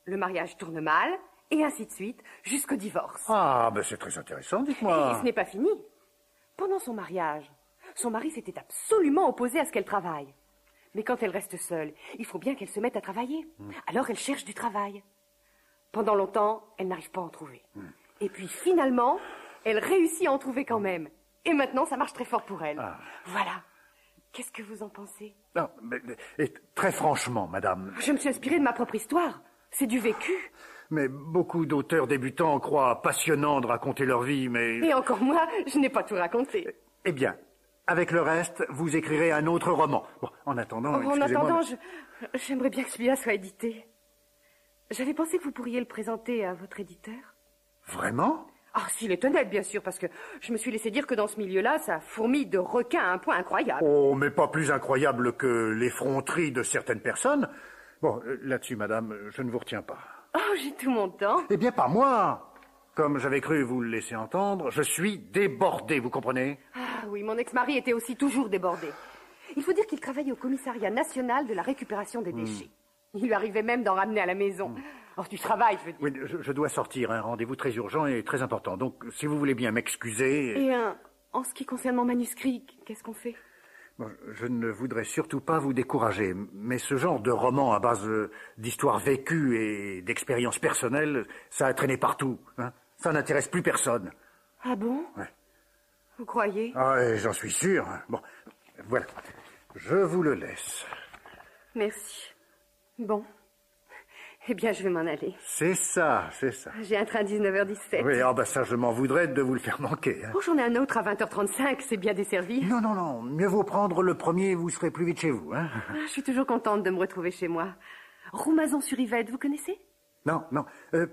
I: Le mariage tourne mal, et ainsi de suite, jusqu'au divorce.
H: Ah, ben c'est très intéressant, dites-moi.
I: Et ce n'est pas fini. Pendant son mariage, son mari s'était absolument opposé à ce qu'elle travaille. Mais quand elle reste seule, il faut bien qu'elle se mette à travailler. Alors elle cherche du travail. Pendant longtemps, elle n'arrive pas à en trouver. Et puis finalement, elle réussit à en trouver quand même. Et maintenant, ça marche très fort pour elle. Voilà. Qu'est-ce que vous en pensez?
H: Non, mais très franchement, madame...
I: Je me suis inspirée de ma propre histoire. C'est du vécu.
H: Mais beaucoup d'auteurs débutants croient passionnant de raconter leur vie, mais...
I: Et encore moi, je n'ai pas tout raconté.
H: Eh bien, avec le reste, vous écrirez un autre roman. Bon, en attendant,
I: j'aimerais bien que celui-là soit édité. J'avais pensé que vous pourriez le présenter à votre éditeur.
H: Vraiment?
I: Ah, s'il est honnête, bien sûr, parce que je me suis laissé dire que dans ce milieu-là, ça fourmille de requins à un point incroyable.
H: Oh, mais pas plus incroyable que l'effronterie de certaines personnes. Bon, là-dessus, madame, je ne vous retiens pas.
I: Oh, j'ai tout mon temps.
H: Eh bien, pas moi. Comme j'avais cru vous le laisser entendre, je suis débordé, vous comprenez?
I: Ah oui, mon ex-mari était aussi toujours débordé. Il faut dire qu'il travaillait au commissariat national de la récupération des déchets. Il lui arrivait même d'en ramener à la maison. Oh, du travail, je veux dire.
H: Oui, je dois sortir, un rendez-vous très urgent et très important. Donc, si vous voulez bien m'excuser...
I: Et en ce qui concerne mon manuscrit, qu'est-ce qu'on fait?
H: Bon, je ne voudrais surtout pas vous décourager, mais ce genre de roman à base d'histoires vécues et d'expériences personnelles, ça a traîné partout. Hein. Ça n'intéresse plus personne.
I: Ah bon?
H: Ouais.
I: Vous croyez?
H: Ah ouais, j'en suis sûr. Bon, voilà. Je vous le laisse.
I: Merci. Bon. Eh bien, je vais m'en aller.
H: C'est ça, c'est ça.
I: J'ai un train à 19h17.
H: Oui, ah ben ça, je m'en voudrais de vous le faire manquer. Hein.
I: Oh, j'en ai un autre à 20h35, c'est bien desservi.
H: Non, mieux vaut prendre le premier, vous serez plus vite chez vous. Hein.
I: Je suis toujours contente de me retrouver chez moi. Roumazon-sur-Yvette, vous connaissez?
H: Non,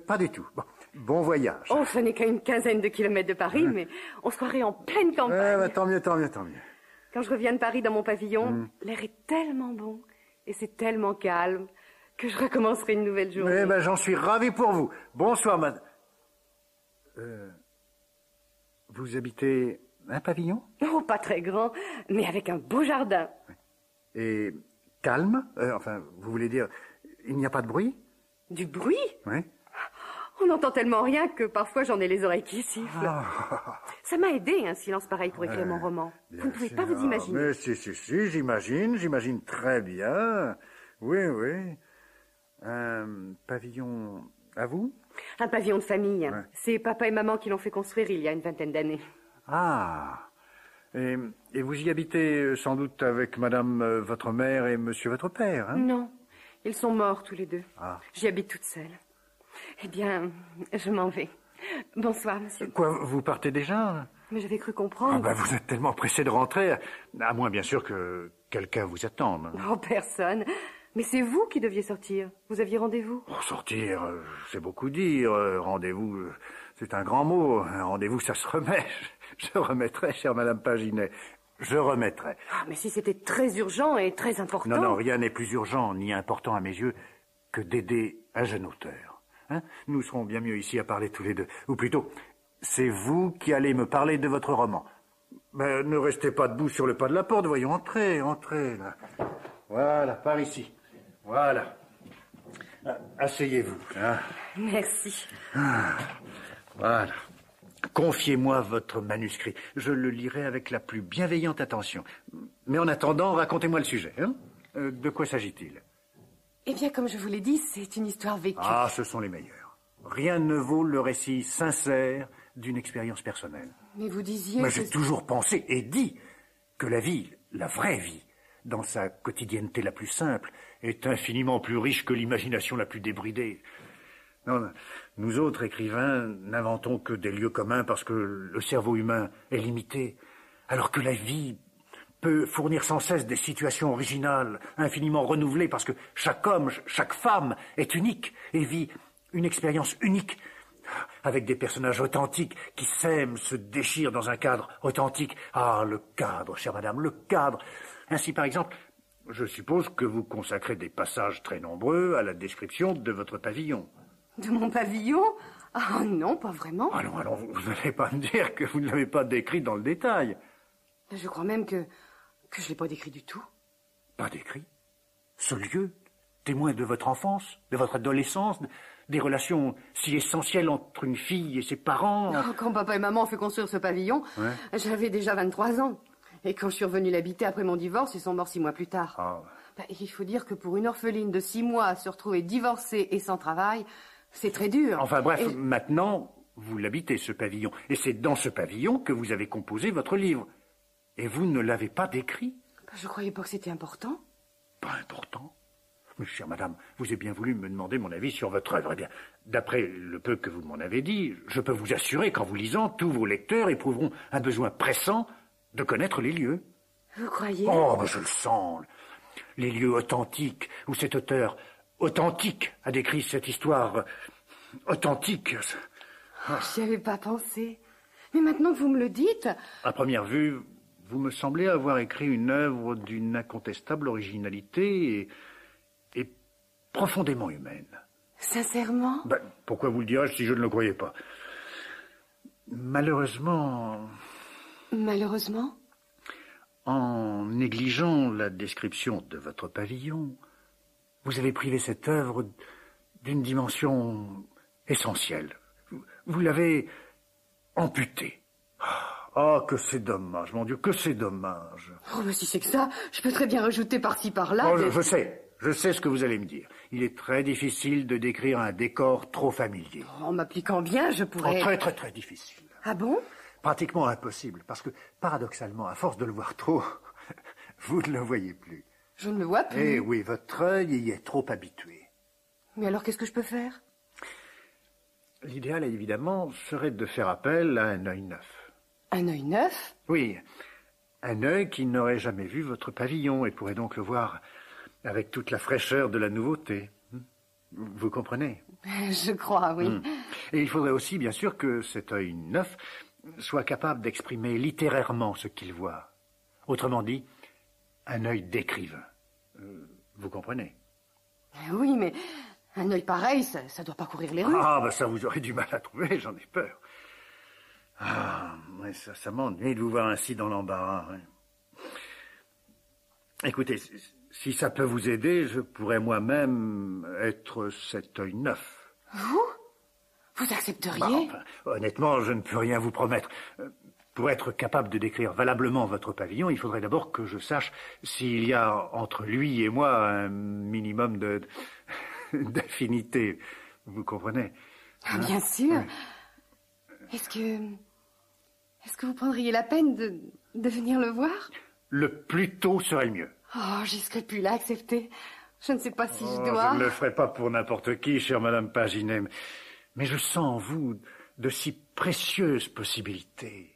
H: pas du tout. Bon voyage.
I: Oh, ce n'est qu'à une quinzaine de kilomètres de Paris, mais on se croirait en pleine campagne.
H: Tant mieux.
I: Quand je reviens de Paris dans mon pavillon, l'air est tellement bon, et c'est tellement calme, que je recommencerai une nouvelle journée.
H: Eh ben, j'en suis ravi pour vous. Bonsoir, madame. Vous habitez un pavillon?
I: Oh, pas très grand, mais avec un beau jardin.
H: Et calme? Enfin, vous voulez dire, il n'y a pas de bruit?
I: Du bruit?
H: Oui.
I: On n'entend tellement rien que parfois j'en ai les oreilles qui sifflent. Ça m'a aidé, un silence pareil pour écrire mon roman. Vous ne pouvez pas vous imaginer.
H: Mais si, j'imagine très bien. Oui. Un pavillon à vous?
I: Un pavillon de famille. Ouais. C'est papa et maman qui l'ont fait construire il y a une vingtaine d'années.
H: Ah. Et vous y habitez sans doute avec madame votre mère et monsieur votre père, hein?
I: Non. Ils sont morts tous les deux.
H: Ah.
I: J'y habite toute seule. Eh bien, je m'en vais. Bonsoir, monsieur.
H: Quoi, vous partez déjà?
I: Mais j'avais cru comprendre.
H: Vous êtes tellement pressé de rentrer, à moins bien sûr que quelqu'un vous attende.
I: Oh, personne. Mais c'est vous qui deviez sortir. Vous aviez rendez-vous?
H: Oh, sortir, c'est beaucoup dire. Rendez-vous, c'est un grand mot. Un rendez-vous, ça se remet. Je remettrai, chère madame Paginet. Je remettrai.
I: Ah, mais si c'était très urgent et très important...
H: Non, rien n'est plus urgent ni important à mes yeux que d'aider un jeune auteur. Hein? Nous serons bien mieux ici à parler tous les deux. Ou plutôt, c'est vous qui allez me parler de votre roman. Mais ne restez pas debout sur le pas de la porte, voyons, entrez, là. Voilà, par ici. Voilà. Asseyez-vous. Hein.
I: Merci.
H: Voilà. Confiez-moi votre manuscrit. Je le lirai avec la plus bienveillante attention. Mais en attendant, racontez-moi le sujet. Hein. De quoi s'agit-il?
I: Eh bien, comme je vous l'ai dit, c'est une histoire vécue.
H: Ah, ce sont les meilleurs. Rien ne vaut le récit sincère d'une expérience personnelle.
I: Mais vous disiez...
H: Mais j'ai toujours pensé et dit que la vie, la vraie vie, dans sa quotidienneté la plus simple, est infiniment plus riche que l'imagination la plus débridée. Non, nous autres écrivains n'inventons que des lieux communs parce que le cerveau humain est limité, alors que la vie peut fournir sans cesse des situations originales, infiniment renouvelées, parce que chaque homme, chaque femme est unique et vit une expérience unique, avec des personnages authentiques qui s'aiment, se déchirent dans un cadre authentique. Ah, le cadre, chère madame, le cadre. Ainsi, par exemple, je suppose que vous consacrez des passages très nombreux à la description de votre pavillon.
I: De mon pavillon? Ah non, pas vraiment.
H: Ah non, alors vous n'allez pas me dire que vous ne l'avez pas décrit dans le détail.
I: Je crois même que je ne l'ai pas décrit du tout.
H: Pas décrit? Ce lieu, témoin de votre enfance, de votre adolescence, des relations si essentielles entre une fille et ses parents.
I: Oh, quand papa et maman ont fait construire ce pavillon, j'avais déjà 23 ans. Et quand je suis revenue l'habiter après mon divorce, ils sont morts 6 mois plus tard.
H: Ah.
I: Il faut dire que pour une orpheline de 6 mois à se retrouver divorcée et sans travail, c'est très dur.
H: Enfin bref, maintenant, vous l'habitez, ce pavillon. Et c'est dans ce pavillon que vous avez composé votre livre. Et vous ne l'avez pas décrit?
I: Je croyais pas que c'était important.
H: Pas important? Mais chère madame, vous avez bien voulu me demander mon avis sur votre œuvre. Eh bien, d'après le peu que vous m'en avez dit, je peux vous assurer qu'en vous lisant, tous vos lecteurs éprouveront un besoin pressant de connaître les lieux.
I: Vous croyez?
H: Oh, mais je le sens. Les lieux authentiques, où cet auteur authentique a décrit cette histoire authentique.
I: J'y avais pas pensé. Mais maintenant que vous me le dites...
H: À première vue, vous me semblez avoir écrit une œuvre d'une incontestable originalité et profondément humaine.
I: Sincèrement?
H: Pourquoi vous le dirais-je si je ne le croyais pas? Malheureusement...
I: Malheureusement?
H: En négligeant la description de votre pavillon, vous avez privé cette œuvre d'une dimension essentielle. Vous l'avez amputée. Ah, que c'est dommage, mon Dieu, que c'est dommage.
I: Oh, mais si c'est que ça, je peux très bien rajouter par-ci, par-là...
H: Oh, je sais ce que vous allez me dire. Il est très difficile de décrire un décor trop familier.
I: En m'appliquant bien, je pourrais...
H: Oh, très, très, très difficile.
I: Ah bon?
H: Pratiquement impossible, parce que, paradoxalement, à force de le voir trop, vous ne le voyez plus.
I: Je ne le vois plus.
H: Eh oui, votre œil y est trop habitué.
I: Mais alors, qu'est-ce que je peux faire?
H: L'idéal, évidemment, serait de faire appel à un œil neuf.
I: Un œil neuf?
H: Oui, un œil qui n'aurait jamais vu votre pavillon et pourrait donc le voir avec toute la fraîcheur de la nouveauté. Vous comprenez?
I: Je crois, oui.
H: Et il faudrait aussi, bien sûr, que cet œil neuf soit capable d'exprimer littérairement ce qu'il voit. Autrement dit, un œil d'écrivain. Vous comprenez?
I: Oui, mais un œil pareil, ça doit pas courir les rues.
H: Ah, ça vous aurez du mal à trouver, j'en ai peur. Ah, mais ça m'ennuie de vous voir ainsi dans l'embarras. Écoutez, si ça peut vous aider, je pourrais moi-même être cet œil neuf.
I: Vous accepteriez?
H: Honnêtement, je ne peux rien vous promettre. Pour être capable de décrire valablement votre pavillon, il faudrait d'abord que je sache s'il y a entre lui et moi un minimum d'affinité. Vous comprenez?
I: Bien sûr. Oui. Est-ce que vous prendriez la peine de venir le voir?
H: Le plus tôt serait le mieux.
I: Oh, j'y serais plus là, accepter. Je ne sais pas si je dois...
H: Je ne le ferai pas pour n'importe qui, chère Madame Paginet. Mais je sens en vous de si précieuses possibilités.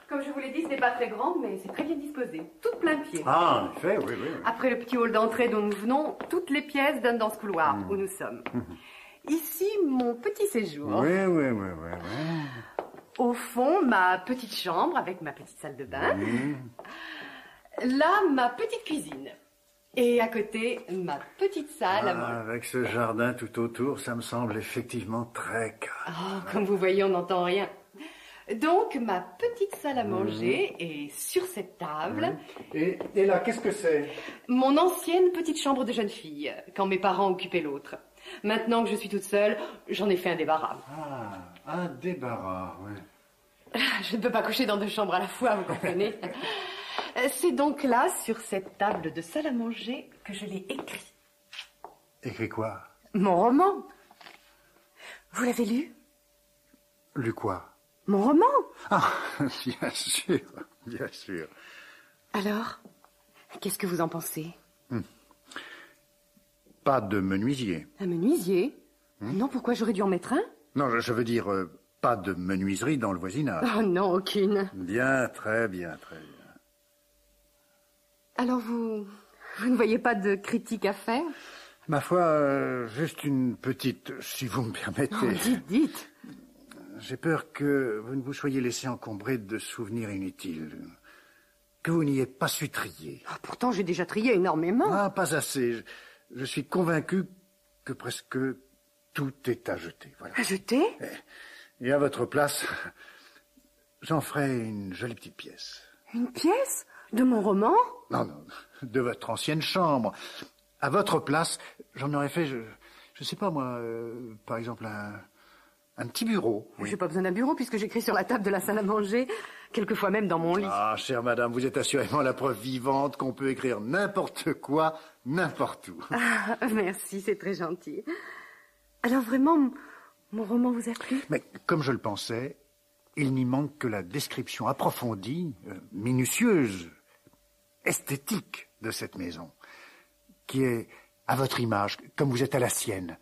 I: Comme je vous l'ai dit, ce n'est pas très grand, mais c'est très bien disposé. Tout plein pied.
H: Ah, en effet, oui.
I: Après le petit hall d'entrée dont nous venons, toutes les pièces donnent dans ce couloir où nous sommes. Ici, mon petit séjour.
H: Oui.
I: Au fond, ma petite chambre avec ma petite salle de bain. Là, ma petite cuisine. Et à côté, ma petite salle à manger.
H: Avec ce jardin tout autour, ça me semble effectivement très calme.
I: Oh, comme vous voyez, on n'entend rien. Donc, ma petite salle à manger est sur cette table.
H: Et là, qu'est-ce que c'est?
I: Mon ancienne petite chambre de jeune fille, quand mes parents occupaient l'autre. Maintenant que je suis toute seule, j'en ai fait un débarras.
H: Ah, un débarras, oui.
I: Je ne peux pas coucher dans 2 chambres à la fois, vous comprenez? C'est donc là, sur cette table de salle à manger, que je l'ai écrit.
H: Écrit quoi?
I: Mon roman. Vous l'avez lu?
H: Lu quoi?
I: Mon roman.
H: Ah, bien sûr.
I: Alors, Qu'est-ce que vous en pensez?
H: Pas de menuisier.
I: Un menuisier? Non, pourquoi j'aurais dû en mettre un?
H: Non, je veux dire, pas de menuiserie dans le voisinage.
I: Oh non, aucune.
H: Bien, très bien, très bien.
I: Alors vous ne voyez pas de critique à faire?
H: Ma foi, juste une petite, si vous me permettez.
I: Oh, dites.
H: J'ai peur que vous ne vous soyez laissé encombrer de souvenirs inutiles. Que vous n'ayez pas su trier.
I: Oh, pourtant, j'ai déjà trié énormément.
H: Ah, pas assez. Je suis convaincu que presque tout est à jeter. Voilà.
I: À jeter?
H: Et à votre place, j'en ferai une jolie petite pièce.
I: Une pièce? De mon roman?
H: Non, de votre ancienne chambre. À votre place, j'en aurais fait, je sais pas moi, par exemple un petit bureau.
I: Oui. J'ai pas besoin d'un bureau puisque j'écris sur la table de la salle à manger, quelquefois même dans mon lit.
H: Ah, chère madame, vous êtes assurément la preuve vivante qu'on peut écrire n'importe quoi, n'importe où.
I: Ah, merci, c'est très gentil. Alors vraiment, mon roman vous a plu?
H: Mais comme je le pensais, il n'y manque que la description approfondie, minutieuse, esthétique de cette maison, qui est à votre image, comme vous êtes à la sienne.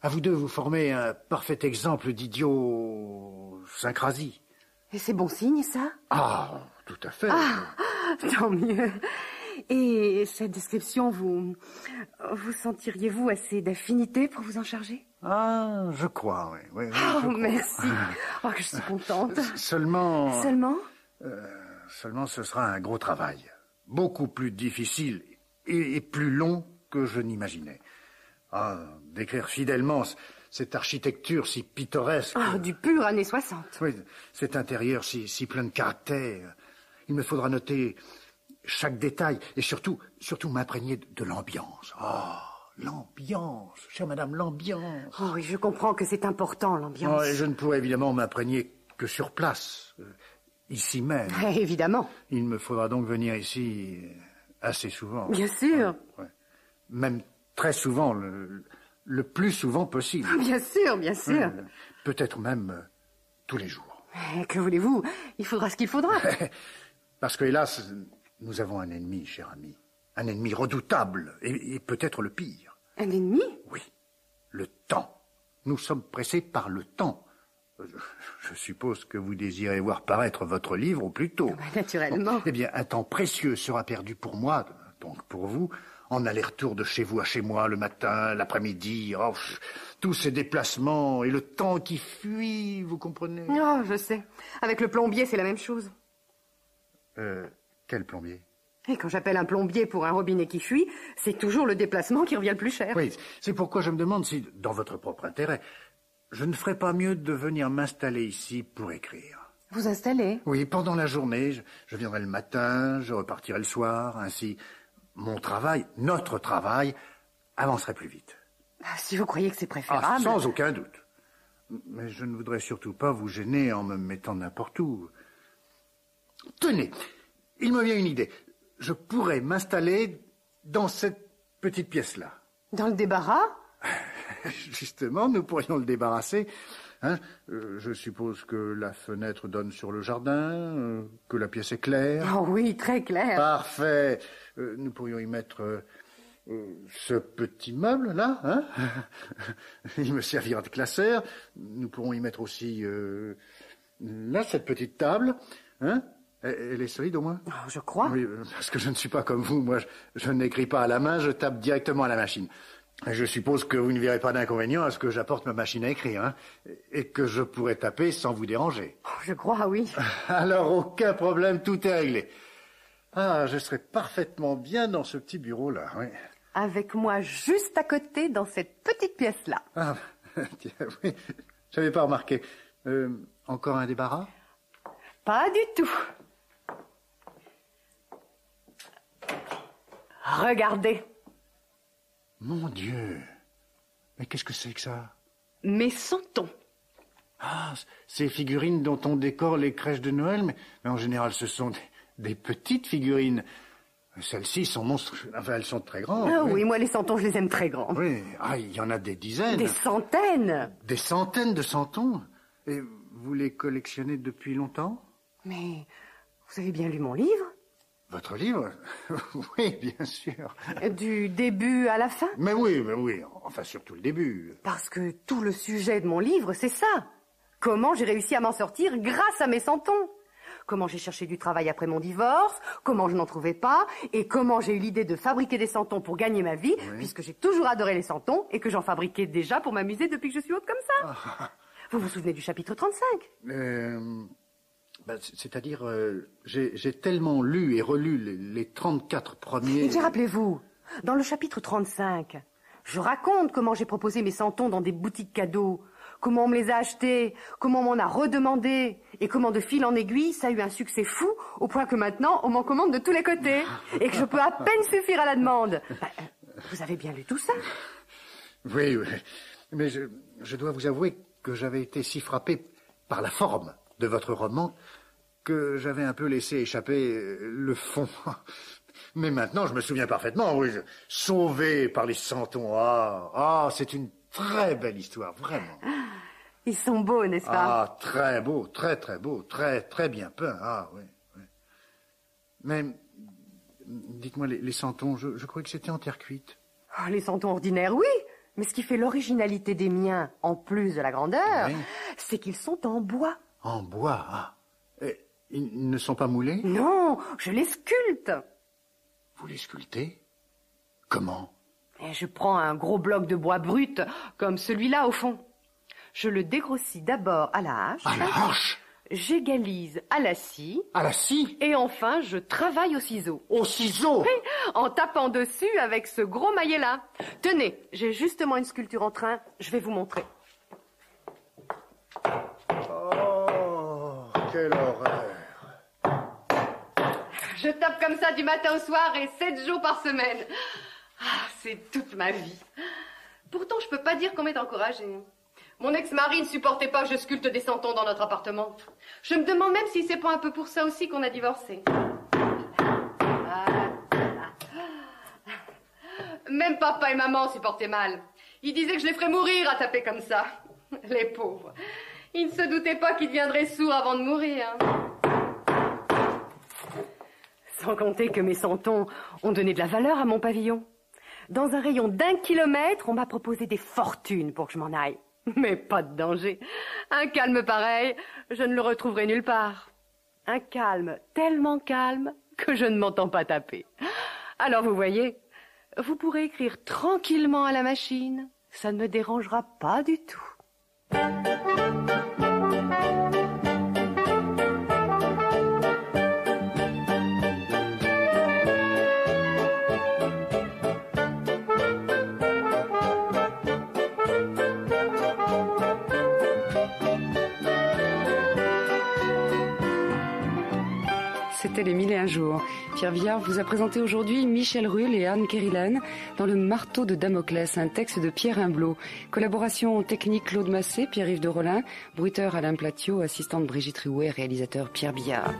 H: À vous deux, vous formez un parfait exemple d'idiosyncrasie.
I: Et c'est bon signe, ça?
H: Ah, tout à fait.
I: Ah, tant mieux. Et cette description, vous sentiriez-vous assez d'affinité pour vous en charger?
H: Ah, je crois, oui.
I: Oh, merci. Oh, que je suis contente.
H: Seulement...
I: Seulement,
H: ce sera un gros travail. Beaucoup plus difficile et plus long que je n'imaginais. Ah, décrire fidèlement cette architecture si pittoresque.
I: Ah, du pur années 60.
H: Oui, cet intérieur si plein de caractère. Il me faudra noter chaque détail et surtout m'imprégner de l'ambiance. Ah, l'ambiance, chère madame, l'ambiance.
I: Oh oui, je comprends que c'est important, l'ambiance.
H: Oh, et je ne pourrai évidemment m'imprégner que sur place, ici même.
I: Évidemment.
H: Il me faudra donc venir ici assez souvent.
I: Bien sûr.
H: Ouais. Même très souvent, le plus souvent possible.
I: Bien sûr, bien sûr.
H: Peut-être même tous les jours.
I: Que voulez-vous? Il faudra ce qu'il faudra.
H: Parce que, hélas, nous avons un ennemi, cher ami. Un ennemi redoutable, et peut-être le pire.
I: Un ennemi?
H: Oui, le temps. Nous sommes pressés par le temps. Je suppose que vous désirez voir paraître votre livre au plus tôt.
I: Naturellement.
H: Eh bien, un temps précieux sera perdu pour moi, donc pour vous, en aller-retour de chez vous à chez moi le matin, l'après-midi, tous ces déplacements et le temps qui fuit, vous comprenez?
I: Oh, je sais. Avec le plombier, c'est la même chose.
H: Quel plombier?
I: Et quand j'appelle un plombier pour un robinet qui fuit, c'est toujours le déplacement qui revient le plus cher.
H: Oui, c'est pourquoi je me demande si, dans votre propre intérêt, je ne ferais pas mieux de venir m'installer ici pour écrire.
I: Vous installer?
H: Oui, pendant la journée, je viendrai le matin, je repartirai le soir, ainsi mon travail, notre travail, avancerait plus vite.
I: Si vous croyez que c'est préférable...
H: Ah, sans aucun doute. Mais je ne voudrais surtout pas vous gêner en me mettant n'importe où. Tenez, il me vient une idée. Je pourrais m'installer dans cette petite pièce-là.
I: Dans le débarras?
H: Justement, nous pourrions le débarrasser. Hein, je suppose que la fenêtre donne sur le jardin, que la pièce est claire.
I: Oh oui, très claire.
H: Parfait. Nous pourrions y mettre ce petit meuble-là. Hein. Il me servira de classeur. Nous pourrons y mettre aussi là, cette petite table. Hein. Elle est solide au moins?
I: Oh, je crois.
H: Oui, parce que je ne suis pas comme vous. Moi, je n'écris pas à la main, je tape directement à la machine. Je suppose que vous ne verrez pas d'inconvénient à ce que j'apporte ma machine à écrire, hein, et que je pourrais taper sans vous déranger.
I: Oh, je crois, oui.
H: Alors, aucun problème, tout est réglé. Ah, je serais parfaitement bien dans ce petit bureau-là, oui.
I: Avec moi juste à côté, dans cette petite pièce-là.
H: Ah, tiens, oui, j'avais pas remarqué. Encore un débarras?
I: Pas du tout. Regardez.
H: Mon Dieu. Mais qu'est-ce que c'est que ça?
I: Mes santons.
H: Ah, ces figurines dont on décore les crèches de Noël, mais en général, ce sont des petites figurines. Celles-ci sont monstrueuses. Enfin, elles sont très grandes.
I: Ah oui, moi, les santons, je les aime très grands.
H: Oui, il y en a des dizaines.
I: Des centaines.
H: Des centaines de santons. Et vous les collectionnez depuis longtemps?
I: Mais vous avez bien lu mon livre?
H: Votre livre? Oui, bien sûr.
I: Du début à la fin?
H: Mais oui, enfin surtout le début.
I: Parce que tout le sujet de mon livre, c'est ça. Comment j'ai réussi à m'en sortir grâce à mes santons. Comment j'ai cherché du travail après mon divorce, comment je n'en trouvais pas, et comment j'ai eu l'idée de fabriquer des santons pour gagner ma vie, puisque j'ai toujours adoré les santons, et que j'en fabriquais déjà pour m'amuser depuis que je suis haute comme ça. Vous vous souvenez du chapitre 35?
H: C'est-à-dire, j'ai tellement lu et relu les 34 premiers...
I: Et puis rappelez-vous, dans le chapitre 35, je raconte comment j'ai proposé mes santons dans des boutiques cadeaux, comment on me les a achetés, comment on m'en a redemandé, et comment de fil en aiguille, ça a eu un succès fou, au point que maintenant, on m'en commande de tous les côtés, et que je peux à peine suffire à la demande. Vous avez bien lu tout ça?
H: Oui, mais je dois vous avouer que j'avais été si frappé par la forme de votre roman que j'avais un peu laissé échapper le fond. Mais maintenant, je me souviens parfaitement, oui, sauvé par les santons. C'est une très belle histoire, vraiment.
I: Ils sont beaux, n'est-ce pas?
H: Très beau, très beau, très bien peint. Oui. Mais, dites-moi, les santons, je croyais que c'était en terre cuite.
I: Les santons ordinaires, oui. Mais ce qui fait l'originalité des miens, en plus de la grandeur, c'est qu'ils sont en bois.
H: En bois, Et ils ne sont pas moulés?
I: Non, je les sculpte.
H: Vous les sculptez? Comment?
I: Je prends un gros bloc de bois brut, comme celui-là au fond. Je le dégrossis d'abord à la hache.
H: À la hache?
I: J'égalise à la scie.
H: À la scie?
I: Et enfin, je travaille au ciseau.
H: Au ciseau?
I: Oui, en tapant dessus avec ce gros maillet-là. Tenez, j'ai justement une sculpture en train, je vais vous montrer.
H: Quelle horreur!
I: Je tape comme ça du matin au soir et 7 jours par semaine. C'est toute ma vie. Pourtant, je peux pas dire qu'on m'ait encouragée. Mon ex-mari ne supportait pas que je sculpte des santons dans notre appartement. Je me demande même si c'est pas un peu pour ça aussi qu'on a divorcé. Même papa et maman supportaient mal. Ils disaient que je les ferais mourir à taper comme ça. Les pauvres. Ils ne se doutaient pas qu'ils deviendraient sourds avant de mourir. Sans compter que mes santons ont donné de la valeur à mon pavillon. Dans un rayon d'1 kilomètre, on m'a proposé des fortunes pour que je m'en aille. Mais pas de danger. Un calme pareil, je ne le retrouverai nulle part. Un calme tellement calme que je ne m'entends pas taper. Alors vous voyez, vous pourrez écrire tranquillement à la machine. Ça ne me dérangera pas du tout.
A: C'était Les 1001 jours. Pierre Viard vous a présenté aujourd'hui Michel Ruhl et Anne Kerilan dans Le marteau de Damoclès, un texte de Pierre Imblaud. Collaboration technique Claude Massé, Pierre-Yves de Rolin, bruiteur Alain Platiot, assistante Brigitte Riouet, réalisateur Pierre Billard.